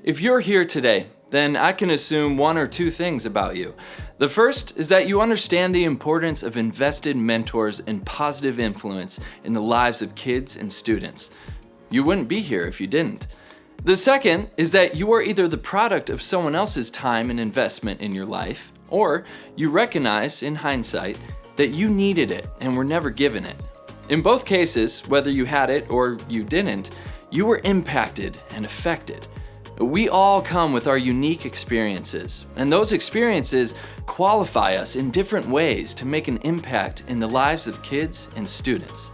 If you're here today, then I can assume one or two things about you. The first is that you understand the importance of invested mentors and positive influence in the lives of kids and students. You wouldn't be here if you didn't. The second is that you are either the product of someone else's time and investment in your life, or you recognize, in hindsight, that you needed it and were never given it. In both cases, whether you had it or you didn't, you were impacted and affected. We all come with our unique experiences, and those experiences qualify us in different ways to make an impact in the lives of kids and students.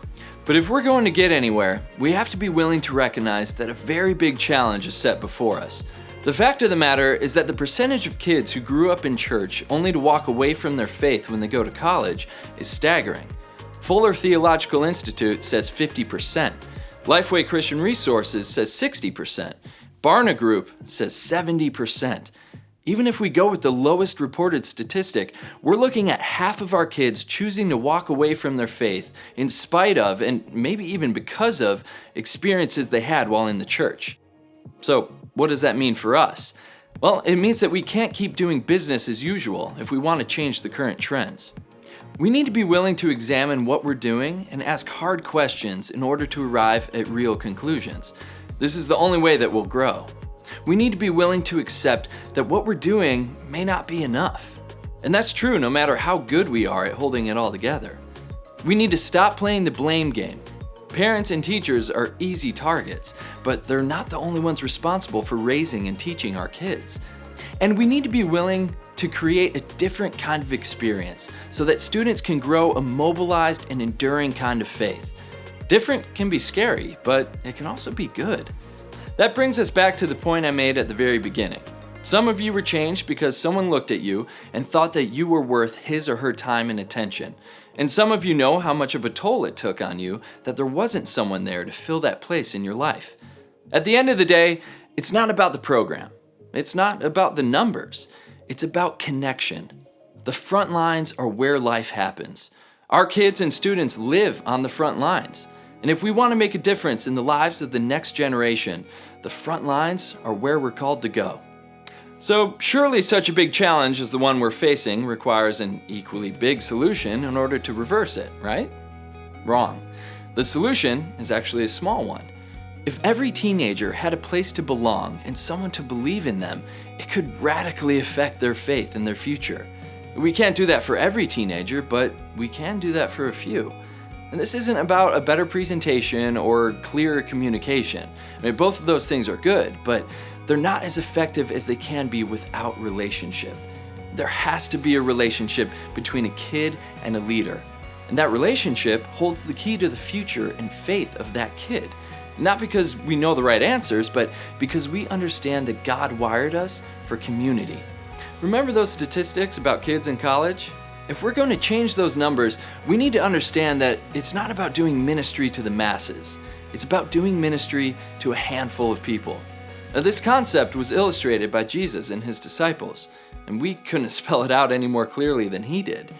But if we're going to get anywhere, we have to be willing to recognize that a very big challenge is set before us. The fact of the matter is that the percentage of kids who grew up in church only to walk away from their faith when they go to college is staggering. Fuller Theological Institute says 50%. Lifeway Christian Resources says 60%. Barna Group says 70%. Even if we go with the lowest reported statistic, we're looking at half of our kids choosing to walk away from their faith in spite of, and maybe even because of, experiences they had while in the church. So, what does that mean for us? Well, it means that we can't keep doing business as usual if we want to change the current trends. We need to be willing to examine what we're doing and ask hard questions in order to arrive at real conclusions. This is the only way that we'll grow. We need to be willing to accept that what we're doing may not be enough. And that's true no matter how good we are at holding it all together. We need to stop playing the blame game. Parents and teachers are easy targets, but they're not the only ones responsible for raising and teaching our kids. And we need to be willing to create a different kind of experience so that students can grow a mobilized and enduring kind of faith. Different can be scary, but it can also be good. That brings us back to the point I made at the very beginning. Some of you were changed because someone looked at you and thought that you were worth his or her time and attention. And some of you know how much of a toll it took on you that there wasn't someone there to fill that place in your life. At the end of the day, it's not about the program. It's not about the numbers. It's about connection. The front lines are where life happens. Our kids and students live on the front lines. And if we want to make a difference in the lives of the next generation, the front lines are where we're called to go. So surely such a big challenge as the one we're facing requires an equally big solution in order to reverse it, right? Wrong. The solution is actually a small one. If every teenager had a place to belong and someone to believe in them, it could radically affect their faith and their future. We can't do that for every teenager, but we can do that for a few. And this isn't about a better presentation or clearer communication. I mean, both of those things are good, but they're not as effective as they can be without relationship. There has to be a relationship between a kid and a leader. And that relationship holds the key to the future and faith of that kid. Not because we know the right answers, but because we understand that God wired us for community. Remember those statistics about kids in college? If we're going to change those numbers, we need to understand that it's not about doing ministry to the masses. It's about doing ministry to a handful of people. Now, this concept was illustrated by Jesus and his disciples, and we couldn't spell it out any more clearly than he did.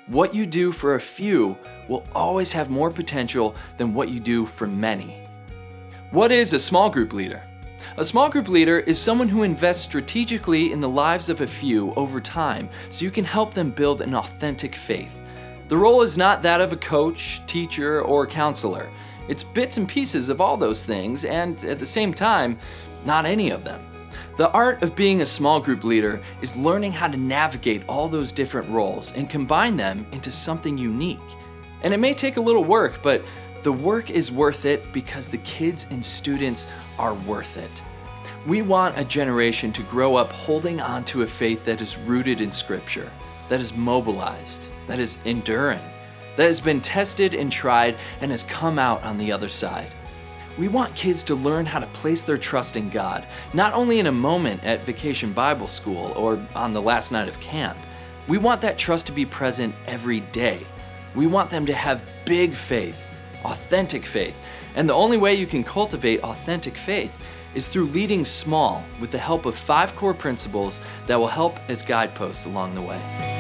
What you do for a few will always have more potential than what you do for many. What is a small group leader? A small group leader is someone who invests strategically in the lives of a few over time so you can help them build an authentic faith. The role is not that of a coach, teacher, or counselor. It's bits and pieces of all those things, and at the same time, not any of them. The art of being a small group leader is learning how to navigate all those different roles and combine them into something unique. And it may take a little work, but the work is worth it because the kids and students are worth it. We want a generation to grow up holding on to a faith that is rooted in Scripture, that is mobilized, that is enduring, that has been tested and tried and has come out on the other side. We want kids to learn how to place their trust in God, not only in a moment at Vacation Bible School or on the last night of camp. We want that trust to be present every day. We want them to have big faith, authentic faith. And the only way you can cultivate authentic faith is through leading small with the help of 5 core principles that will help as guideposts along the way.